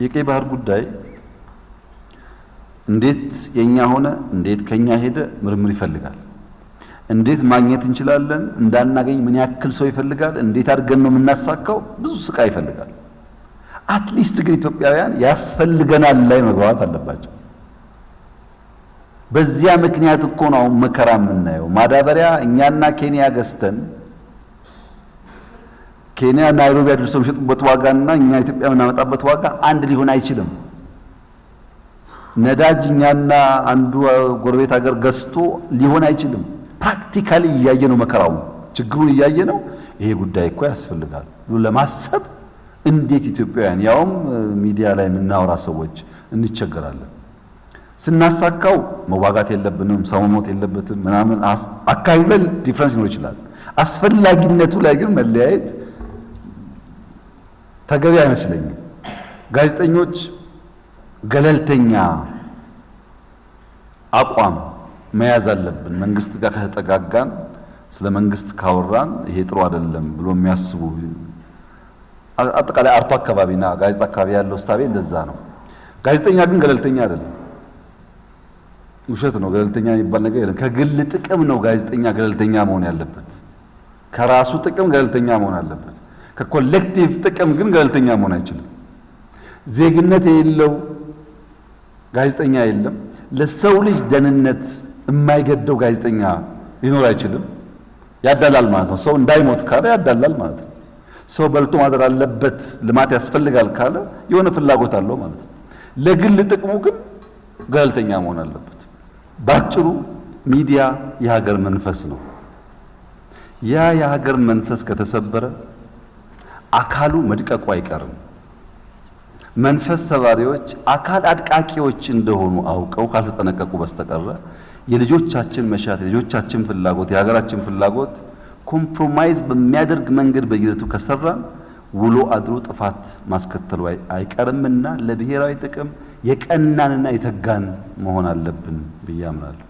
የቀይ ባህር ጉዳይ እንዴት የኛ ሆነ እንዴት ከኛ ሄደ ምርምር ይፈልጋል። እንዴት ማግኘት እንችላለን እንዳናገኝ ምን ያክል ሰው ይፈልጋል፣ እንዴት አድርገን ነው የምናሳካው ብዙ ስቃይ ይፈልጋል። አትሊስት ግን ኢትዮጵያውያን ያስፈልገናል ላይ መግባባት አለባቸው። በዚያ ምክንያት እኮ ነው መከራ የምናየው። ማዳበሪያ እኛና ኬንያ ገዝተን ኬንያ ናይሮቢ አድርሰው የሚሸጡበት ዋጋና እኛ ኢትዮጵያ የምናመጣበት ዋጋ አንድ ሊሆን አይችልም። ነዳጅ እኛና አንዱ ጎረቤት ሀገር ገዝቶ ሊሆን አይችልም። ፕራክቲካሊ እያየ ነው መከራው፣ ችግሩን እያየ ነው። ይሄ ጉዳይ እኮ ያስፈልጋል ብሎ ለማሰብ እንዴት ኢትዮጵያውያን ያውም ሚዲያ ላይ የምናወራ ሰዎች እንቸገራለን። ስናሳካው መዋጋት የለብንም፣ ሰው መሞት የለበትም ምናምን አካባቢ ላይ ዲፍረንስ ይኖር ይችላል። አስፈላጊነቱ ላይ ግን መለያየት ተገቢ አይመስለኝም። ጋዜጠኞች ገለልተኛ አቋም መያዝ አለብን። መንግስት ጋር ከተጠጋጋን ስለ መንግስት ካወራን ይሄ ጥሩ አይደለም ብሎ የሚያስቡ አጠቃላይ አርቶ አካባቢና ጋዜጣ አካባቢ ያለው ስታቤ እንደዛ ነው። ጋዜጠኛ ግን ገለልተኛ አይደለም። ውሸት ነው። ገለልተኛ የሚባል ነገር የለም። ከግል ጥቅም ነው ጋዜጠኛ ገለልተኛ መሆን ያለበት። ከራሱ ጥቅም ገለልተኛ መሆን አለበት። ከኮሌክቲቭ ጥቅም ግን ገለልተኛ መሆን አይችልም። ዜግነት የሌለው ጋዜጠኛ የለም። ለሰው ልጅ ደህንነት የማይገደው ጋዜጠኛ ሊኖር አይችልም። ያዳላል ማለት ነው። ሰው እንዳይሞት ካለ ያዳላል ማለት ነው። ሰው በልቶ ማደር አለበት፣ ልማት ያስፈልጋል ካለ የሆነ ፍላጎት አለው ማለት ነው። ለግል ጥቅሙ ግን ገለልተኛ መሆን አለበት። ባጭሩ ሚዲያ የሀገር መንፈስ ነው። ያ የሀገር መንፈስ ከተሰበረ አካሉ መድቀቁ አይቀርም። መንፈስ ሰባሪዎች አካል አድቃቂዎች እንደሆኑ አውቀው ካልተጠነቀቁ በስተቀር የልጆቻችን መሻት፣ የልጆቻችን ፍላጎት፣ የሀገራችን ፍላጎት ኮምፕሮማይዝ በሚያደርግ መንገድ በየለቱ ከሰራን ውሎ አድሮ ጥፋት ማስከተሉ አይቀርምና ለብሔራዊ ጥቅም የቀናንና የተጋን መሆን አለብን ብዬ አምናለሁ።